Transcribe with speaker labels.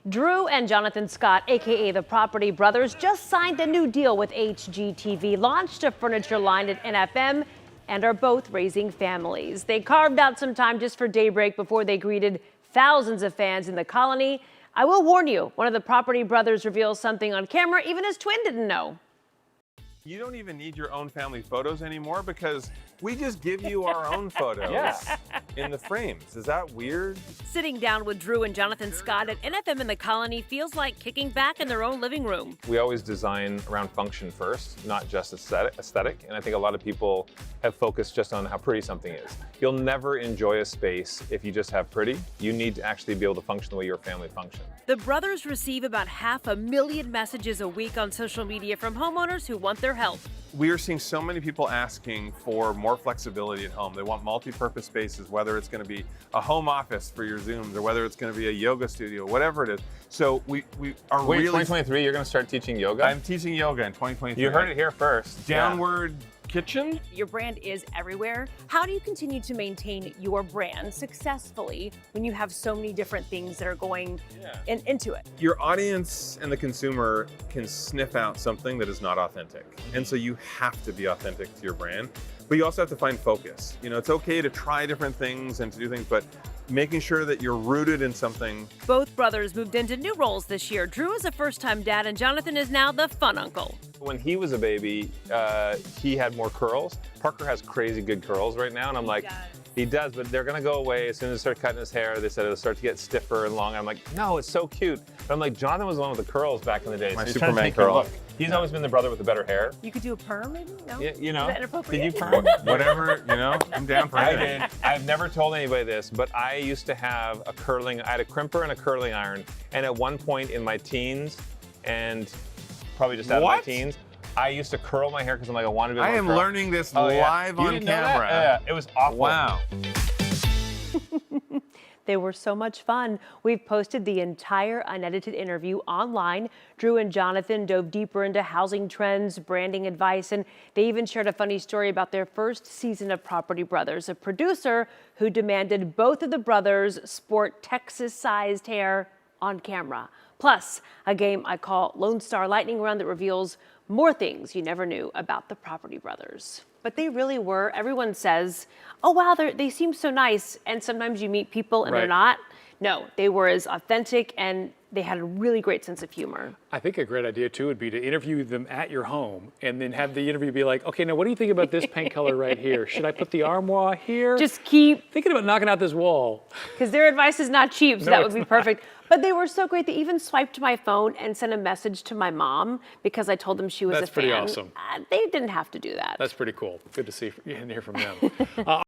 Speaker 1: Drew and Jonathan Scott, aka the Property Brothers, just signed a new deal with HGTV, launched a furniture line at NFM, and are both raising families. They carved out some time just for Daybreak before they greeted thousands of fans in the colony. I will warn you, one of the Property Brothers reveals something on camera even his twin didn't know.
Speaker 2: You don't even need your own family photos anymore because we just give you our own photos in the frames. Is that weird?
Speaker 1: Sitting down with Drew and Jonathan Scott at NFM in the colony feels like kicking back in their own living room.
Speaker 2: We always design around function first, not just aesthetic. And I think a lot of people have focused just on how pretty something is. You'll never enjoy a space if you just have pretty. You need to actually be able to function the way your family functions.
Speaker 1: The brothers receive about 500,000 messages a week on social media from homeowners who want their help.
Speaker 2: We are seeing so many people asking for more flexibility at home. They want multi-purpose spaces, whether it's going to be a home office for your Zooms or whether it's going to be a yoga studio, whatever it is. So we are
Speaker 3: Wait,
Speaker 2: really...
Speaker 3: 2023, you're going to start teaching yoga?
Speaker 2: I'm teaching yoga in 2023.
Speaker 3: You heard it here first.
Speaker 2: Downward kitchen.
Speaker 1: Your brand is everywhere. How do you continue to maintain your brand successfully when you have so many different things that are going into it?
Speaker 2: Your audience and the consumer can sniff out something that is not authentic. And so you have to be authentic to your brand, but you also have to find focus. You know, it's okay to try different things and to do things, but making sure that you're rooted in something.
Speaker 1: Both brothers moved into new roles this year. Drew is a first-time dad and Jonathan is now the fun uncle.
Speaker 3: When he was a baby, he had more curls. Parker has crazy good curls right now, and I'm like, he does, but they're gonna go away as soon as they start cutting his hair. They said it'll start to get stiffer and longer. I'm like, no, it's so cute. But I'm like, Jonathan was the one with the curls back in the day.
Speaker 2: My
Speaker 3: so
Speaker 2: Superman curl.
Speaker 3: He's always been the brother with the better hair.
Speaker 1: You could do a perm, maybe? No?
Speaker 3: Yeah, you know,
Speaker 1: Is that inappropriate?
Speaker 3: did you perm?
Speaker 2: Whatever, you know, I'm down for
Speaker 3: I
Speaker 2: anything.
Speaker 3: did. I've never told anybody this, but I used to have I had a crimper and a curling iron. And at one point in my teens, and probably just out of my teens, I used to curl my hair because I'm like, I want to be able to
Speaker 2: I am
Speaker 3: curl.
Speaker 2: learning this live on camera.
Speaker 3: Yeah, it was awful.
Speaker 2: Wow.
Speaker 1: They were so much fun. We've posted the entire unedited interview online. Drew and Jonathan dove deeper into housing trends, branding advice, and they even shared a funny story about their first season of Property Brothers, a producer who demanded both of the brothers sport Texas-sized hair on camera. Plus, a game I call Lone Star Lightning Round that reveals more things you never knew about the Property Brothers. But they really were. Everyone says, oh, wow, they seem so nice. And sometimes you meet people and they're not. No, they were as authentic and they had a really great sense of humor.
Speaker 4: I think a great idea, too, would be to interview them at your home and then have the interview be like, okay, now what do you think about this paint color right here? Should I put the armoire here?
Speaker 1: Just keep
Speaker 4: thinking about knocking out this wall.
Speaker 1: Because their advice is not cheap, so that would be perfect. But they were so great. They even swiped my phone and sent a message to my mom because I told them she was a fan.
Speaker 4: That's pretty awesome.
Speaker 1: They didn't have to do that.
Speaker 4: That's pretty cool. Good to see and hear from them.